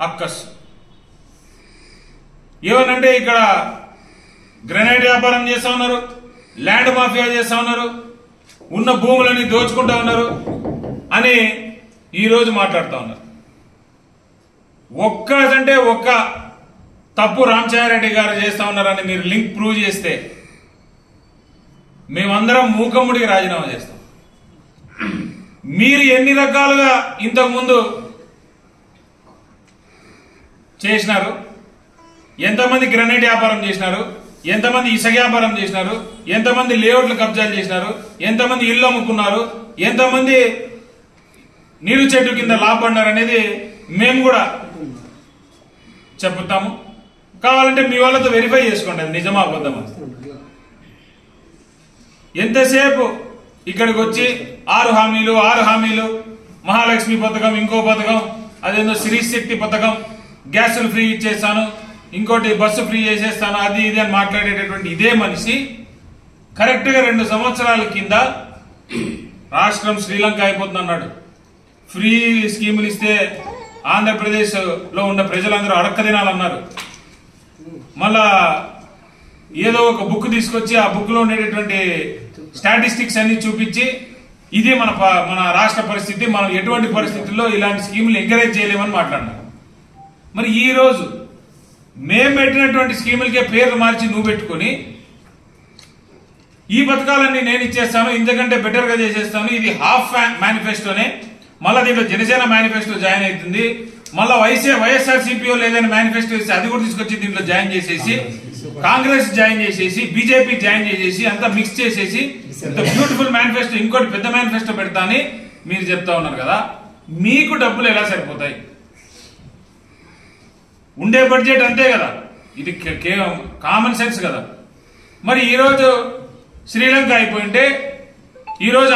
అక్కస్ ఏమనంటే ఇక్కడ గ్రెనైట్ వ్యాపారం చేస్తా ఉన్నారు, ల్యాండ్ మాఫియా చేస్తా ఉన్నారు, ఉన్న భూములని దోచుకుంటా ఉన్నారు అని ఈరోజు మాట్లాడుతూ ఉన్నారు. ఒక్క తప్పు రామచంద్రారెడ్డి గారు చేస్తా ఉన్నారని మీరు లింక్ ప్రూవ్ చేస్తే మేమందరం మూకమ్ముడికి రాజీనామా చేస్తాం. మీరు ఎన్ని రకాలుగా ఇంతకుముందు చేసినారు, ఎంతమంది గ్రెనైట్ వ్యాపారం చేసినారు, ఎంతమంది ఇసుక వ్యాపారం చేసినారు, ఎంతమంది లేఅవుట్లు కబ్జాలు చేసినారు, ఎంతమంది ఇల్లు అమ్ముకున్నారు, ఎంతమంది నీరు చెట్టు కింద లాభపడినారు అనేది మేము కూడా చెప్తాము. కావాలంటే మీ వాళ్ళతో వెరిఫై చేసుకోండి అది నిజమా అబద్ధమా. ఎంతసేపు ఇక్కడికి వచ్చి 6 హామీలు, మహాలక్ష్మి పథకం, ఇంకో పథకం, అదేందో శ్రీ శక్తి పథకం, గ్యాసులు ఫ్రీ ఇచ్చేస్తాను, ఇంకోటి బస్సు ఫ్రీ చేసేస్తాను, అది ఇది అని మాట్లాడేటటువంటి ఇదే మనిషి కరెక్ట్ గా 2 సంవత్సరాల కింద రాష్ట్రం శ్రీలంక అయిపోతుంది అన్నాడు. ఫ్రీ స్కీములు ఇస్తే ఆంధ్రప్రదేశ్ లో ఉన్న ప్రజలందరూ అడక్క తినాలన్నారు. మళ్ళా ఏదో ఒక బుక్ తీసుకొచ్చి ఆ బుక్ లో ఉండేటటువంటి స్టాటిస్టిక్స్ అన్ని చూపించి ఇది మన రాష్ట్ర పరిస్థితి, మనం ఎటువంటి పరిస్థితుల్లో ఇలాంటి స్కీములు ఎంకరేజ్ చేయలేమని మాట్లాడినారు. మరి ఈ రోజు మేము పెట్టినటువంటి స్కీములకే పేర్లు మార్చి నువ్వు పెట్టుకుని ఈ పథకాలన్నీ నేను ఇచ్చేస్తాను, ఇంతకంటే బెటర్ గా చేసేస్తాను, ఇది హాఫ్ మేనిఫెస్టోనే, మళ్ళా దీంట్లో జనసేన మేనిఫెస్టో జాయిన్ అవుతుంది, మళ్ళా వైఎస్ఆర్సీపీఓ ఏదైనా మేనిఫెస్టో ఇస్తే అది కూడా తీసుకొచ్చి దీంట్లో జాయిన్ చేసేసి, కాంగ్రెస్ జాయిన్ చేసేసి, బీజేపీ జాయిన్ చేసేసి, అంతా మిక్స్ చేసేసి ఇంత బ్యూటిఫుల్ మేనిఫెస్టో ఇంకోటి పెద్ద మేనిఫెస్టో పెడతా అని మీరు చెప్తా ఉన్నారు కదా. మీకు డబ్బులు ఎలా సరిపోతాయి? ఉండే బడ్జెట్ అంతే కదా, ఇది కామన్ సెన్స్ కదా. మరి ఈరోజు శ్రీలంక అయిపోయింటే ఈరోజు